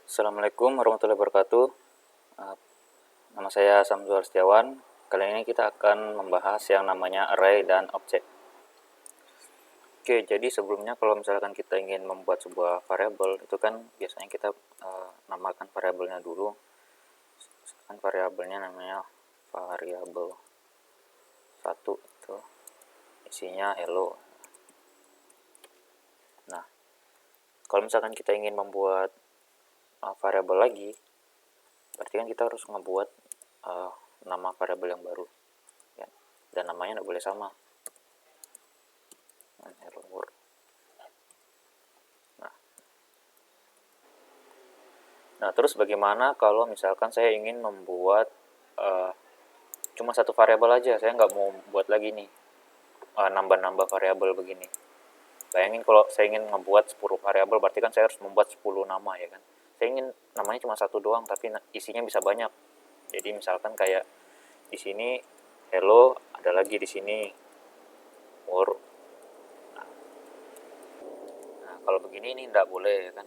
Assalamualaikum warahmatullahi wabarakatuh. Uh, Nama saya Samsul Setiawan. Kali ini kita akan membahas yang namanya array dan objek. Oke, jadi sebelumnya kalau misalkan kita ingin membuat sebuah variabel, itu kan biasanya kita namakan variabelnya dulu. Kan variabelnya namanya variabel 1 itu isinya hello. Nah, kalau misalkan kita ingin membuat variabel lagi, berarti kan kita harus ngebuat nama variabel yang baru ya. Dan namanya nggak boleh sama. Hello world. Nah, terus bagaimana kalau misalkan saya ingin membuat cuma satu variabel aja, saya nggak mau buat lagi nih nambah-nambah variabel begini. Bayangin kalau saya ingin ngebuat 10 variabel, berarti kan saya harus membuat 10 nama ya kan. Saya ingin namanya cuma satu doang, tapi isinya bisa banyak. Jadi misalkan kayak di sini hello, ada lagi di sini world. Nah, kalau begini ini nggak boleh ya kan.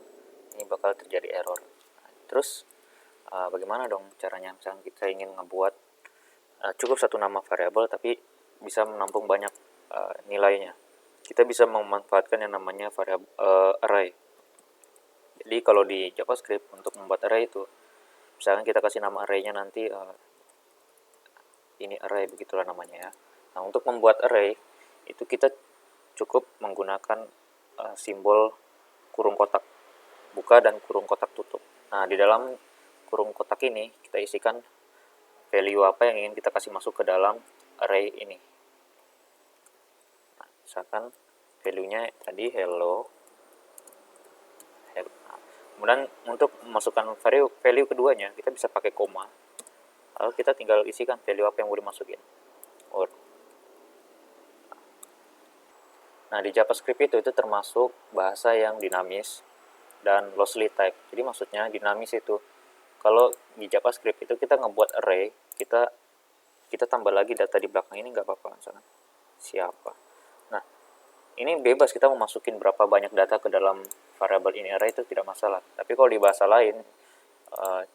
Ini bakal terjadi error. Terus bagaimana dong caranya? Misalnya kita ingin ngebuat cukup satu nama variabel tapi bisa menampung banyak nilainya. Kita bisa memanfaatkan yang namanya variabel array. Jadi kalau di JavaScript untuk membuat array itu, misalkan kita kasih nama array-nya nanti ini array, begitulah namanya ya. Nah, untuk membuat array itu kita cukup menggunakan simbol kurung kotak buka dan kurung kotak tutup. Nah, di dalam kurung kotak ini kita isikan value apa yang ingin kita kasih masuk ke dalam array ini. Nah, misalkan value-nya tadi hello. Nah, kemudian untuk memasukkan value keduanya, kita bisa pakai koma. Lalu kita tinggal isikan value apa yang mau dimasukin. Nah, di JavaScript itu termasuk bahasa yang dinamis dan loosely type. Jadi maksudnya dinamis itu kalau di JavaScript itu kita ngebuat array, kita tambah lagi data di belakang ini nggak apa-apa, misalkan siapa. Nah, ini bebas kita mau masukin berapa banyak data ke dalam variabel ini array itu tidak masalah. Tapi kalau di bahasa lain,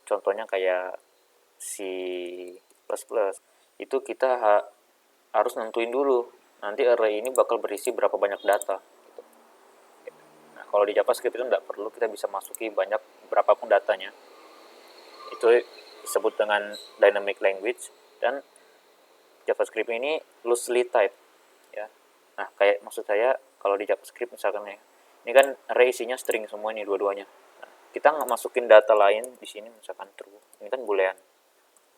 contohnya kayak C++, itu kita harus nentuin dulu nanti array ini bakal berisi berapa banyak data. Nah, kalau di JavaScript itu nggak perlu, kita bisa masuki banyak berapapun datanya. Itu disebut dengan dynamic language, dan JavaScript ini loosely type ya. Nah, kayak maksud saya kalau di JavaScript misalkan ya, ini kan array isinya string semua nih dua-duanya. Nah, kita nggak masukin data lain di sini, misalkan true, ini kan boolean,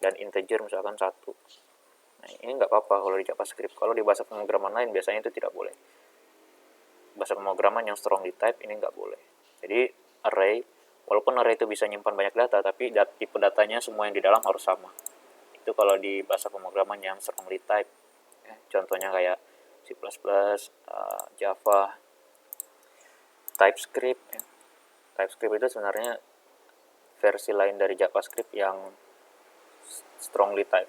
dan integer misalkan 1. Nah, ini nggak apa-apa kalau di JavaScript. Kalau di bahasa pemrograman lain biasanya itu tidak boleh. Bahasa pemrograman yang strongly type ini nggak boleh. Jadi array, walaupun array itu bisa nyimpan banyak data, tapi tipe datanya semua yang di dalam harus sama. Itu kalau di bahasa pemrograman yang strongly type. Ya, contohnya kayak C++, Java, TypeScript. Ya. TypeScript itu sebenarnya versi lain dari JavaScript yang strongly type.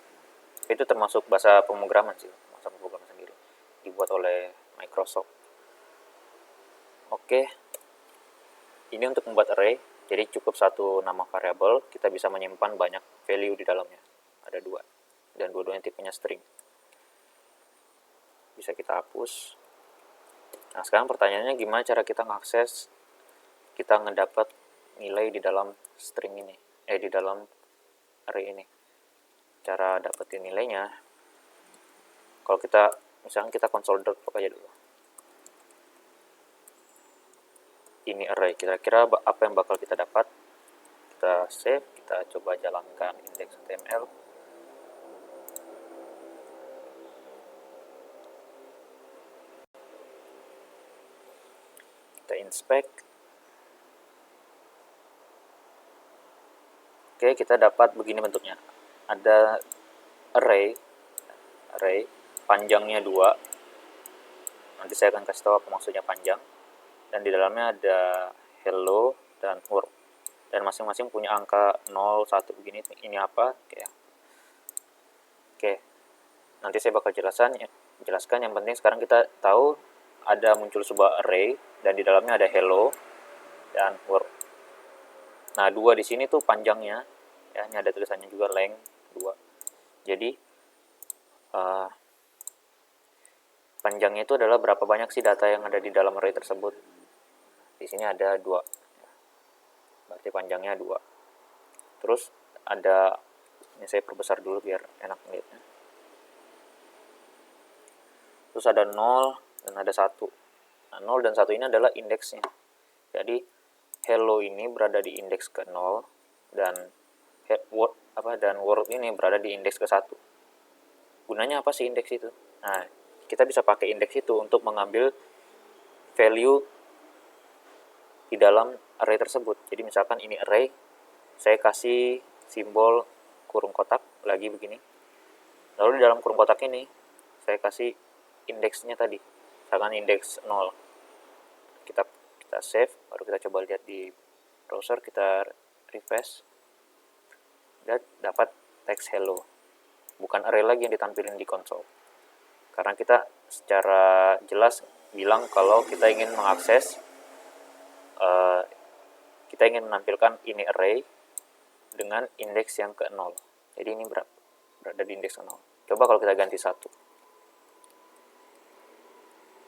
Itu termasuk bahasa pemrograman sih, bahasa pemrograman sendiri, dibuat oleh Microsoft. Oke, ini untuk membuat array, jadi cukup satu nama variabel, kita bisa menyimpan banyak value di dalamnya. Ada dua, dan dua-duanya tipenya string. Bisa kita hapus. Nah, sekarang pertanyaannya gimana cara kita ngakses, kita ngedapat nilai di dalam string ini, di dalam array ini. Cara dapetin nilainya, kalau kita misalnya kita console.log aja dulu. Ini array, kira-kira apa yang bakal kita dapat. Kita save, kita coba jalankan index.html. Kita inspect. Oke, kita dapat begini bentuknya. Ada array panjangnya 2. Nanti saya akan kasih tahu apa maksudnya panjang. Dan di dalamnya ada hello dan world. Dan masing-masing punya angka 0, 1 begini. Ini apa? Oke. Nanti saya bakal jelaskan. Yang penting sekarang kita tahu ada muncul sebuah array dan di dalamnya ada hello dan world. Nah, 2 di sini tuh panjangnya, ya, ini ada tulisannya juga length 2. Jadi panjangnya itu adalah berapa banyak sih data yang ada di dalam array tersebut. Di sini ada 2, berarti panjangnya 2. Terus ada, ini saya perbesar dulu biar enak melihatnya. Terus ada 0 dan ada 1. Nah, 0 dan 1 ini adalah indeksnya. Jadi hello ini berada di indeks ke 0 dan world ini berada di indeks ke 1. Gunanya apa sih indeks itu? Nah, kita bisa pakai indeks itu untuk mengambil value di dalam array tersebut. Jadi misalkan ini array, saya kasih simbol kurung kotak lagi begini. Lalu di dalam kurung kotak ini saya kasih indeksnya tadi, misalkan indeks 0. Kita save, baru kita coba lihat di browser, kita refresh, dan dapat teks hello. Bukan array lagi yang ditampilkan di konsol. Karena kita secara jelas bilang kalau kita ingin mengakses, kita ingin menampilkan ini array dengan indeks yang ke 0. Jadi ini berada di indeks 0. Coba kalau kita ganti 1.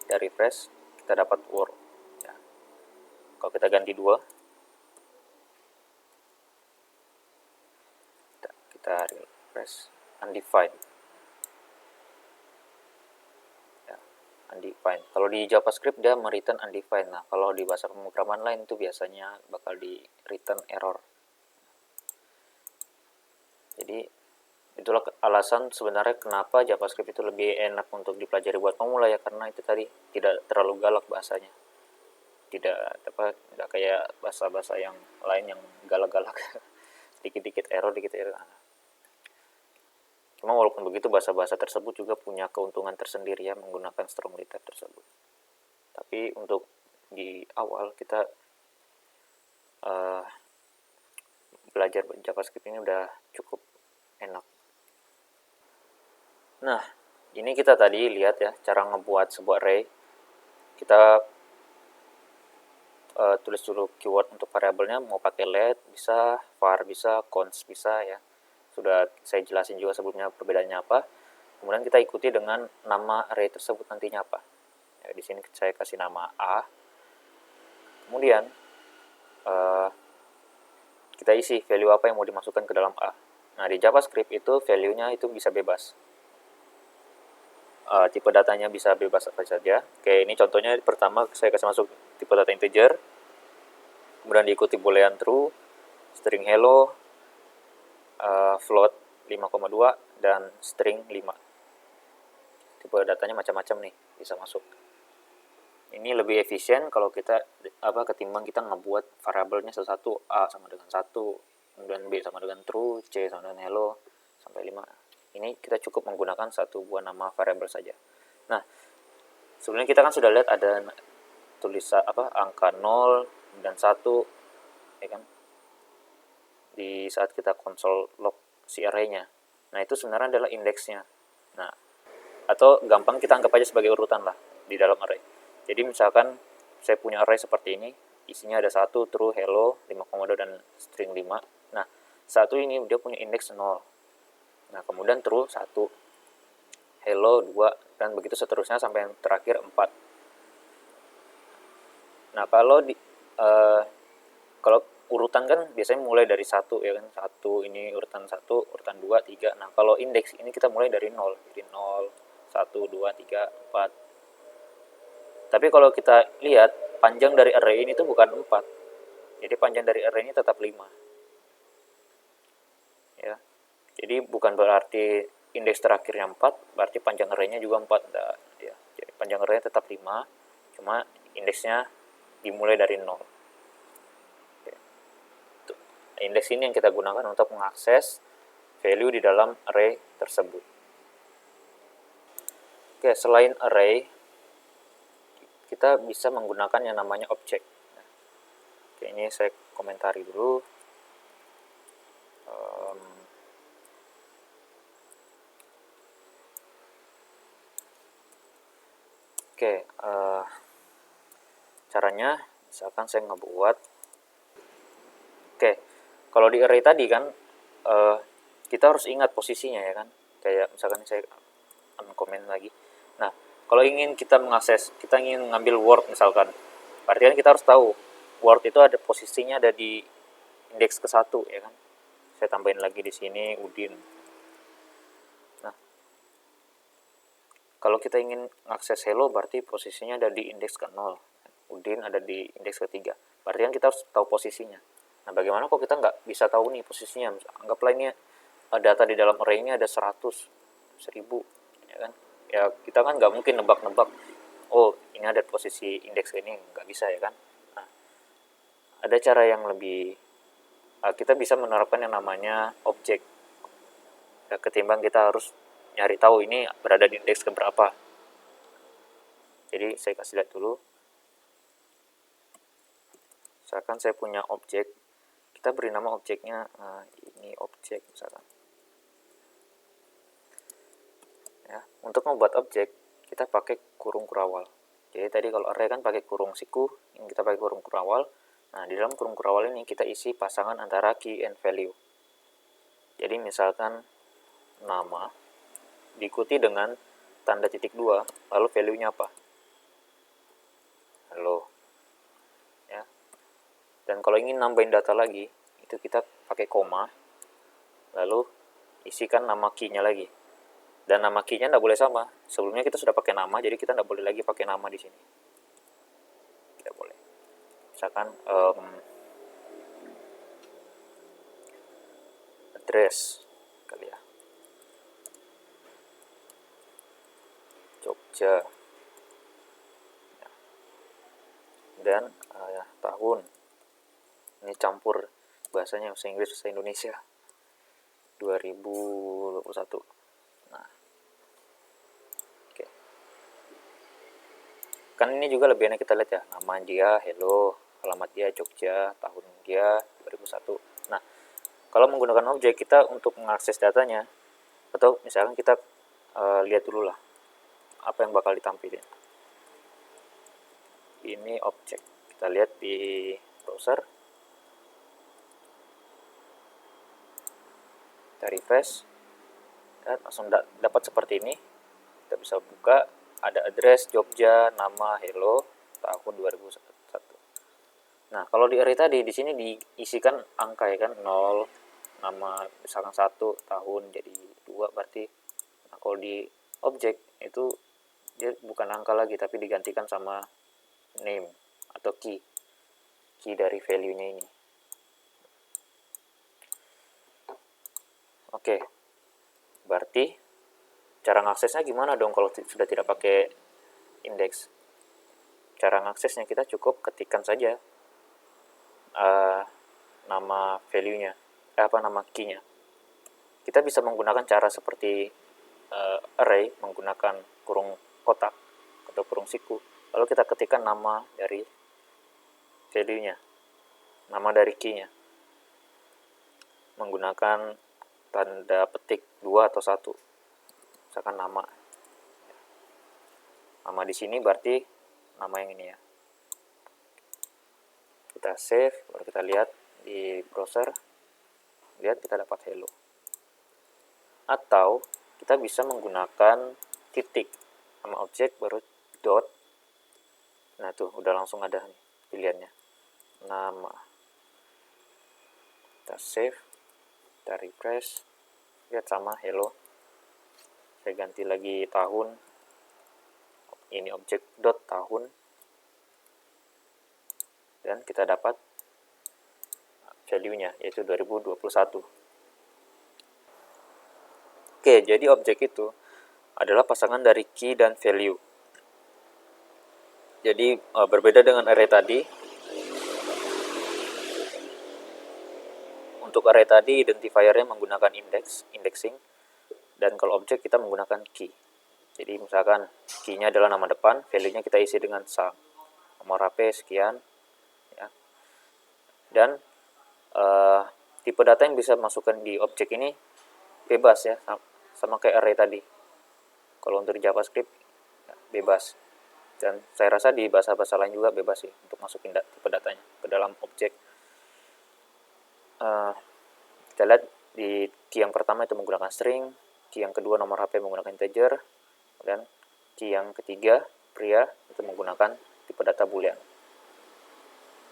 Kita refresh, kita dapat world. Ya. Kalau kita ganti 2, kita refresh, undefined. Ya, undefined. Kalau di JavaScript dia mereturn undefined. Nah, kalau di bahasa pemrograman lain itu biasanya bakal di return error. Jadi itulah alasan sebenarnya kenapa JavaScript itu lebih enak untuk dipelajari buat pemula, ya, karena itu tadi tidak terlalu galak bahasanya. Tidak kayak bahasa-bahasa yang lain yang galak-galak. Dikit-dikit error. Cuma walaupun begitu, bahasa-bahasa tersebut juga punya keuntungan tersendiri, ya, menggunakan strongly type tersebut. Tapi untuk di awal kita belajar JavaScript ini udah cukup enak. Nah, ini kita tadi lihat, ya, cara ngebuat sebuah array. Kita tulis dulu keyword untuk variabelnya, mau pakai let bisa, var bisa, const bisa, ya. Sudah saya jelasin juga sebelumnya perbedaannya apa. Kemudian kita ikuti dengan nama array tersebut nantinya apa. Ya, di sini saya kasih nama A. Kemudian kita isi value apa yang mau dimasukkan ke dalam A. Nah, di JavaScript itu value-nya itu bisa bebas. Tipe datanya bisa bebas apa saja. Oke, ini contohnya pertama saya kasih masuk tipe data integer. Kemudian diikuti boolean true, string hello, float 5,2, dan string 5. Tipe datanya macam-macam nih, bisa masuk. Ini lebih efisien kalau kita ketimbang kita ngebuat variabelnya satu-satu. A sama dengan 1, kemudian B sama dengan true, C sama dengan hello, sampai 5. Ini kita cukup menggunakan satu buah nama variabel saja. Nah, sebenarnya kita kan sudah lihat ada tulisan angka 0 dan 1, ya kan, di saat kita konsol log si array-nya. Nah, itu sebenarnya adalah indeksnya. Nah, atau gampang kita anggap aja sebagai urutan lah di dalam array. Jadi misalkan saya punya array seperti ini, isinya ada 1, true, hello, 5,2, dan string 5. Nah, 1 ini dia punya indeks 0. Nah, kemudian true 1, hello 2, dan begitu seterusnya sampai yang terakhir 4. Nah, kalau urutan kan biasanya mulai dari 1, ya kan, 1 ini urutan 1, urutan 2, 3. Nah, kalau indeks ini kita mulai dari 0. Jadi 0, 1, 2, 3, 4. Tapi kalau kita lihat, panjang dari array ini tuh bukan 4. Jadi panjang dari array ini tetap 5. Ya. Jadi bukan berarti indeks terakhirnya 4, berarti panjang array-nya juga 4. Nah, ya. Jadi panjang array-nya tetap 5, cuma indeksnya dimulai dari 0. Indeks ini yang kita gunakan untuk mengakses value di dalam array tersebut. Oke, selain array, kita bisa menggunakan yang namanya objek. Oke, ini saya komentari dulu. Oke, caranya misalkan saya ngebuat. Oke, kalau di array tadi kan kita harus ingat posisinya ya kan, kayak misalkan saya komen lagi. Nah, kalau ingin kita mengakses, kita ingin ngambil Word misalkan, berarti kan kita harus tahu Word itu ada posisinya ada di indeks ke-1 ya kan. Saya tambahin lagi di sini Udin. Nah, kalau kita ingin mengakses Hello berarti posisinya ada di indeks ke-0. Udin ada di indeks ke-3. Berarti kan kita harus tahu posisinya. Nah, bagaimana kok kita nggak bisa tahu nih posisinya? Anggaplah ini data di dalam array-nya ada 100, 1000, ya kan? Ya, kita kan nggak mungkin nebak-nebak, oh ini ada posisi indeks ini, nggak bisa ya kan? Nah, ada cara yang lebih, kita bisa menerapkan yang namanya objek. Ya, ketimbang kita harus nyari tahu ini berada di indeks keberapa. Jadi saya kasih lihat dulu. Misalkan saya punya objek, kita beri nama objeknya, ini objek misalkan. Ya, untuk membuat objek kita pakai kurung kurawal. Jadi tadi kalau array kan pakai kurung siku, yang kita pakai kurung kurawal. Nah, di dalam kurung kurawal ini kita isi pasangan antara key and value. Jadi misalkan nama diikuti dengan tanda titik 2, lalu value-nya apa? Halo. Ya. Dan kalau ingin nambahin data lagi, itu kita pakai koma, lalu isikan nama key-nya lagi. Dan nama key-nya tidak boleh sama. Sebelumnya kita sudah pakai nama, jadi kita tidak boleh lagi pakai nama di sini. Tidak boleh. Misalkan address kali ya. Jogja. Ya. Dan tahun. Ini campur bahasanya bahasa Inggris bahasa Indonesia. 2021. Nah, oke. Kan ini juga lebih enak kita lihat ya, nama dia hello, alamat dia Jogja, tahun dia 2001. Nah, kalau menggunakan objek kita untuk mengakses datanya, atau misalkan kita lihat dulu lah apa yang bakal ditampilkan. Ini objek, kita lihat di browser, kita refresh, dan langsung dapat seperti ini. Kita bisa buka, ada address Jogja, nama hello, tahun 2001. Nah, kalau di array tadi di sini diisikan angka ya kan, 0, nama misalkan 1, tahun jadi 2 berarti. Nah, kalau di objek itu dia bukan angka lagi tapi digantikan sama name atau key dari value-nya ini. Oke. Berarti cara ngaksesnya gimana dong kalau sudah tidak pakai indeks? Cara ngaksesnya kita cukup ketikkan saja nama value-nya, nama key-nya. Kita bisa menggunakan cara seperti array, menggunakan kurung kotak atau kurung siku. Lalu kita ketikkan nama dari value-nya, nama dari key-nya, menggunakan tanda petik 2 atau 1. Misalkan nama. Nama di sini berarti nama yang ini ya. Kita save, baru kita lihat di browser, lihat kita dapat hello. Atau kita bisa menggunakan titik, nama objek baru dot. Nah tuh udah langsung ada nih pilihannya, nama. Kita save, kita refresh, lihat sama hello. Saya ganti lagi tahun, ini objek dot tahun, dan kita dapat value-nya yaitu 2021. Oke, jadi objek itu adalah pasangan dari key dan value. Jadi berbeda dengan array tadi. Untuk array tadi identifier-nya menggunakan indexing, dan kalau objek kita menggunakan key. Jadi misalkan key-nya adalah nama depan, value-nya kita isi dengan sang, nomor HP sekian, ya. Dan tipe data yang bisa masukkan di objek ini bebas ya, sama kayak array tadi. Kalau untuk di JavaScript ya, bebas. Dan saya rasa di bahasa-bahasa lain juga bebas sih untuk masukin tipe datanya ke dalam objek. kita lihat di key yang pertama itu menggunakan string, key yang kedua nomor HP menggunakan integer, dan key yang ketiga pria itu menggunakan tipe data boolean.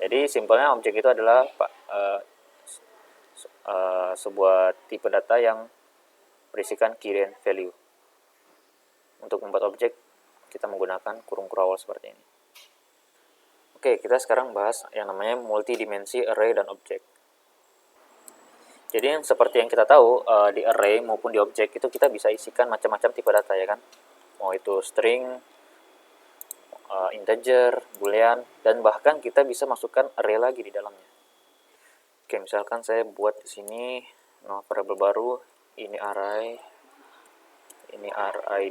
Jadi simpelnya objek itu adalah sebuah tipe data yang berisikan key dan value. Untuk membuat objek kita menggunakan kurung kurawal seperti ini. Oke, kita sekarang bahas yang namanya multidimensi array dan objek. Jadi seperti yang kita tahu, di array maupun di objek itu kita bisa isikan macam-macam tipe data, ya kan? Mau itu string, integer, boolean, dan bahkan kita bisa masukkan array lagi di dalamnya. Oke, misalkan saya buat di sini variabel baru, ini array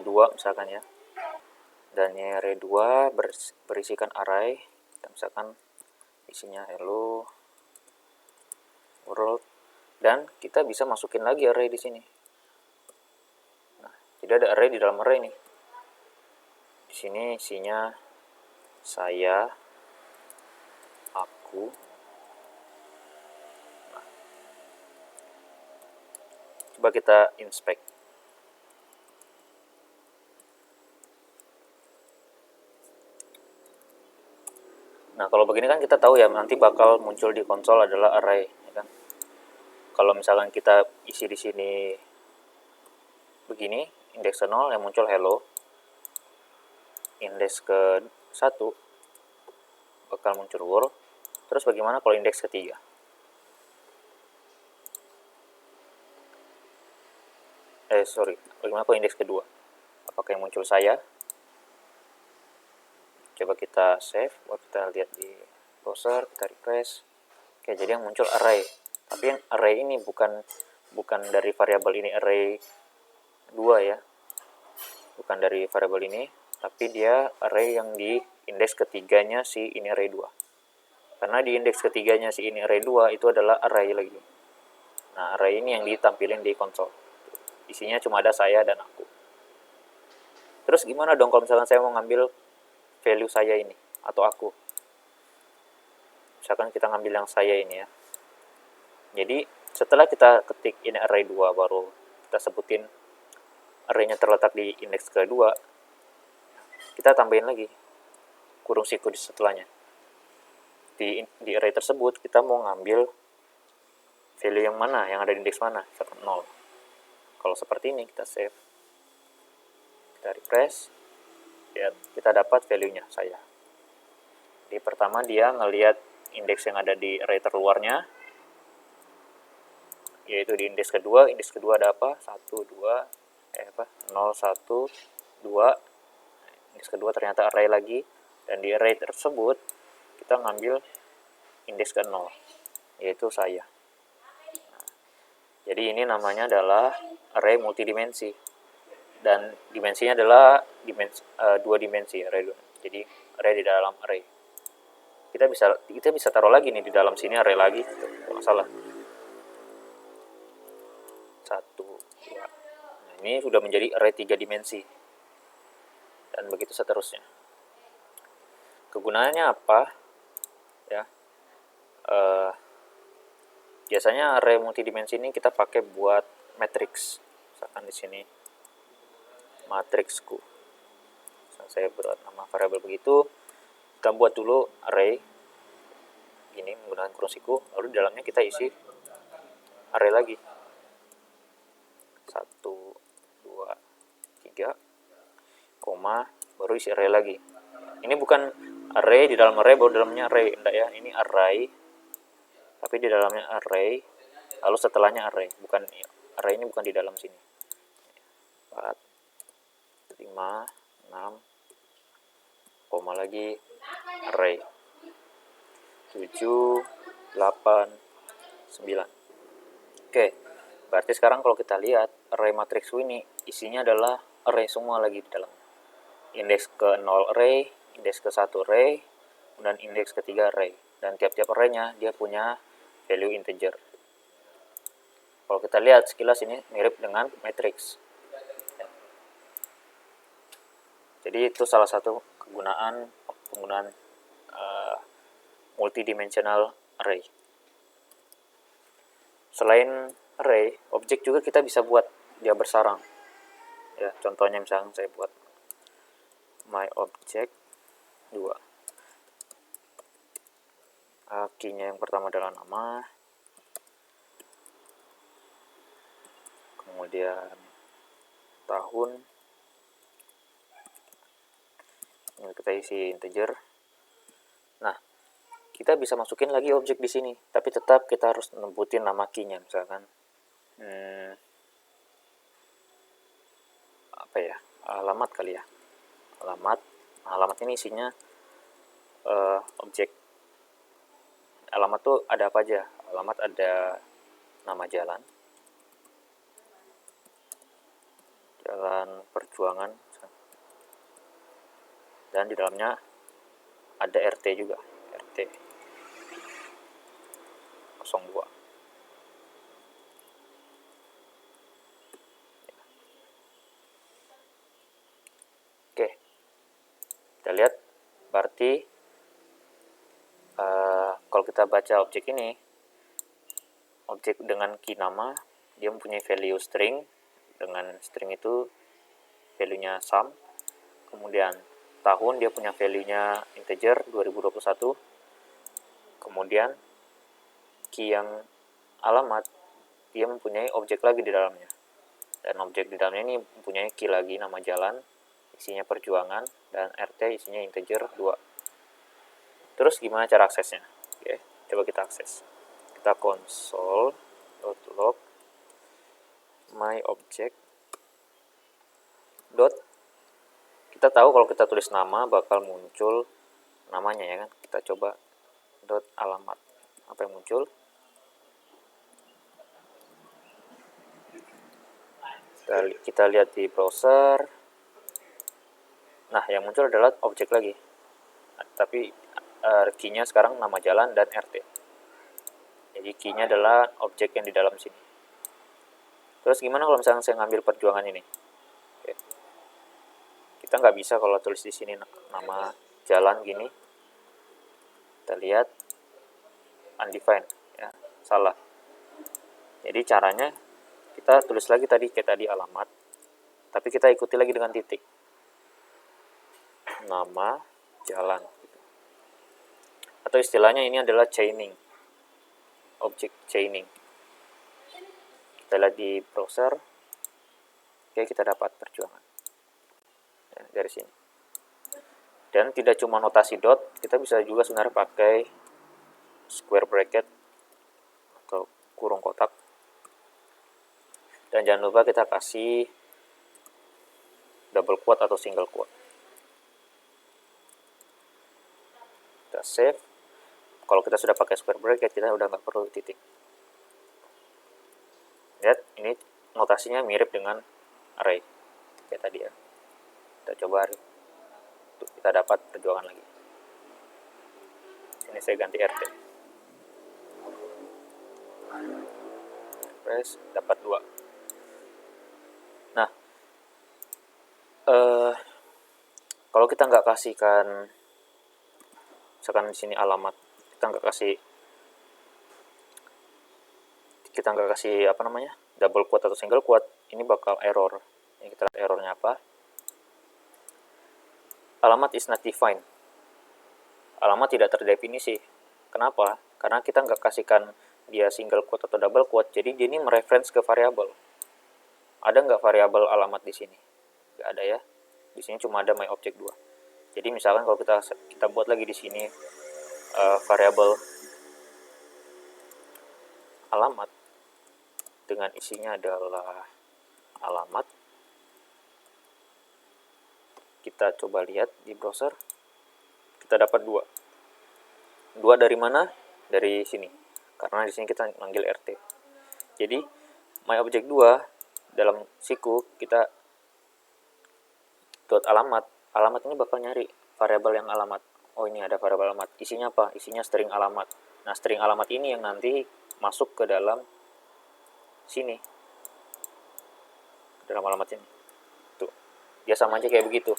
2 misalkan ya. Dan ini array 2 berisikan array, kita misalkan isinya hello world, dan kita bisa masukin lagi array di sini. Nah, jadi ada array di dalam array nih. Di sini isinya saya, aku. Nah, coba kita inspect. Nah, kalau begini kan kita tahu ya, nanti bakal muncul di konsol adalah array, ya kan? Kalau misalkan kita isi di sini begini, indeks ke 0 yang muncul hello, indeks ke 1 bakal muncul world. Terus bagaimana kalau indeks ketiga? Bagaimana kalau indeks kedua? Apakah yang muncul saya? Coba kita save, buat kita lihat di browser, kita refresh. Oke, jadi yang muncul array. Tapi yang array ini bukan dari variabel ini array 2 ya. Bukan dari variabel ini, tapi dia array yang di indeks ketiganya si ini array 2. Karena di indeks ketiganya si ini array 2 itu adalah array lagi. Nah, array ini yang ditampilin di konsol. Isinya cuma ada saya dan aku. Terus gimana dong kalau misalkan saya mau ngambil value saya ini atau aku? Misalkan kita ngambil yang saya ini ya. Jadi setelah kita ketik ini array 2, baru kita sebutin array-nya terletak di indeks kedua, kita tambahin lagi kurung siku di setelahnya. Di array tersebut kita mau ngambil value yang mana, yang ada di indeks mana, misalkan 0. Kalau seperti ini kita save, kita refresh, ya, kita dapat value-nya saya. Di pertama dia ngelihat indeks yang ada di array terluarnya, yaitu di indeks kedua ada apa? 1, 2, 0, 1, 2. Indeks kedua ternyata array lagi, dan di array tersebut kita ngambil indeks ke 0, yaitu saya. Nah, jadi ini namanya adalah array multidimensi, dan dimensinya adalah 2 dimensi array. Jadi array di dalam array. Kita bisa taruh lagi nih di dalam sini array lagi, nggak masalah. 1, 2. Nah, ini sudah menjadi array 3 dimensi. Dan begitu seterusnya. Kegunaannya apa? Ya. Biasanya array multidimensi ini kita pakai buat matrix. Misalkan di sini matriksku. Saya buat nama variabel begitu. Kita buat dulu array ini menggunakan kurung siku, lalu di dalamnya kita isi array lagi. 1, 2, 3, koma, baru isi array lagi. Ini bukan array di dalam array, baru dalamnya array, enggak ya. Ini array, tapi di dalamnya array, lalu setelahnya array. Bukan, array ini bukan di dalam sini. 4, 5, 6, koma lagi, array. 7, 8, 9. Oke, berarti sekarang kalau kita lihat array matriks ini isinya adalah array semua lagi di dalam. Indeks ke 0 array, indeks ke 1 array, dan indeks ketiga array. Dan tiap-tiap array-nya dia punya value integer. Kalau kita lihat sekilas ini mirip dengan matrix. Jadi itu salah satu penggunaan multidimensional array. selain array, objek juga kita bisa buat dia bersarang. Ya, contohnya misalnya saya buat my object 2. Key-nya yang pertama adalah nama, kemudian tahun, ini kita isi integer. Nah, kita bisa masukin lagi objek di sini, tapi tetap kita harus nyebutin nama key-nya, misalkan apa ya, alamat kali ya, alamat ini isinya objek. Alamat tuh ada apa aja? Alamat ada nama jalan Perjuangan, dan di dalamnya ada RT juga, RT 02. Oke, kita lihat berarti kalau kita baca objek ini, objek dengan key nama, dia mempunyai value string, dengan string itu value-nya sum, kemudian tahun dia punya value-nya integer 2021, kemudian key yang alamat dia mempunyai objek lagi di dalamnya, dan objek di dalamnya ini mempunyai key lagi, nama jalan, isinya Perjuangan, dan RT isinya integer 2. Terus gimana cara aksesnya? Oke, coba kita akses. Kita console.log my object dot, kita tahu kalau kita tulis nama bakal muncul namanya ya kan. Kita coba dot alamat, apa yang muncul? Kita lihat di browser. Nah, yang muncul adalah objek lagi, tapi key-nya sekarang nama jalan dan RT. Jadi key-nya adalah objek yang di dalam sini. Terus gimana kalau misalnya saya ngambil Perjuangan ini? Oke. Kita nggak bisa kalau tulis di sini nama jalan gini. Kita lihat undefined, ya, salah. Jadi caranya kita tulis lagi kayak tadi alamat, tapi kita ikuti lagi dengan titik. Nama jalan. Atau istilahnya ini adalah chaining, object chaining. Kita lihat di browser. Oke, kita dapat Perjuangan ya, dari sini. Dan tidak cuma notasi dot, kita bisa juga sebenarnya pakai square bracket atau kurung kotak. Dan jangan lupa kita kasih double quote atau single quote. Kita save. Kalau kita sudah pakai square bracket, kita udah nggak perlu titik. Lihat, ini notasinya mirip dengan array kayak tadi ya. Kita coba, kita dapat Perjuangan lagi. Ini saya ganti RT. Press, dapat 2. Nah, kalau kita nggak kasihkan, misalkan di sini alamat, kita nggak kasih apa namanya, double quote atau single quote, ini bakal error. Ini kita lihat errornya apa. Alamat is not defined. Alamat tidak terdefinisi. Kenapa? Karena kita nggak kasihkan dia single quote atau double quote, jadi dia ini mereference ke variabel. Ada nggak variabel alamat di sini? Nggak ada ya. Di sini cuma ada my object 2. Jadi misalkan kalau kita buat lagi di sini variabel alamat dengan isinya adalah alamat. Kita coba lihat di browser. Kita dapat 2. 2 dari mana? Dari sini. Karena di sini kita manggil RT. Jadi my object 2 dalam siku kita dot alamat. Alamat ini bakal nyari variabel yang alamat. Oh, ini ada variabel alamat. Isinya apa? Isinya string alamat. Nah, string alamat ini yang nanti masuk ke dalam sini. Ke dalam alamat ini. Tuh. Dia sama aja kayak begitu.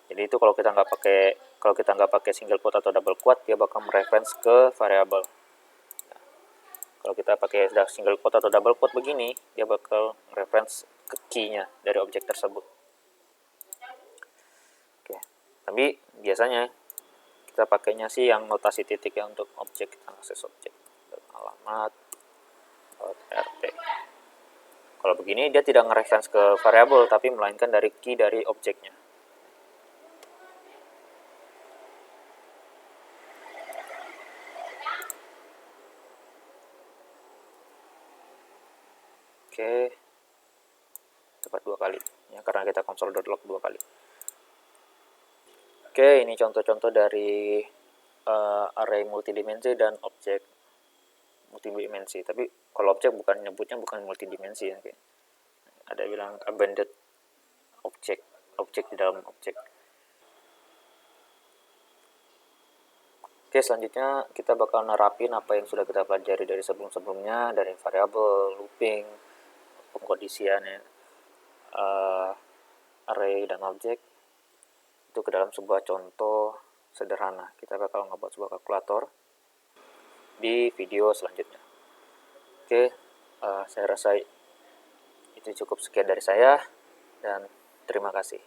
Jadi itu kalau kita nggak pakai single quote atau double quote, dia bakal mereference ke variabel. Kalau kita pakai single quote atau double quote begini, dia bakal reference ke key-nya dari objek tersebut. Oke, tapi biasanya kita pakainya sih yang notasi titik ya untuk objek, akses objek, alamat, rt. Kalau begini dia tidak nge-reference ke variabel, tapi melainkan dari key dari objeknya. Oke, cepat 2 kali ya, karena kita console.log 2 kali. Oke, ini contoh-contoh dari array multidimensi dan objek multidimensi. Tapi kalau objek bukan nyebutnya bukan multidimensi ya. Ada bilang abandoned objek, objek di dalam objek. Oke, selanjutnya kita bakal nerapin apa yang sudah kita pelajari dari sebelum-sebelumnya, dari variabel, looping, pengkondisian ya, array dan objek, itu ke dalam sebuah contoh sederhana. Kita bakal ngebuat sebuah kalkulator di video selanjutnya. Oke, saya rasa itu cukup sekian dari saya, dan terima kasih.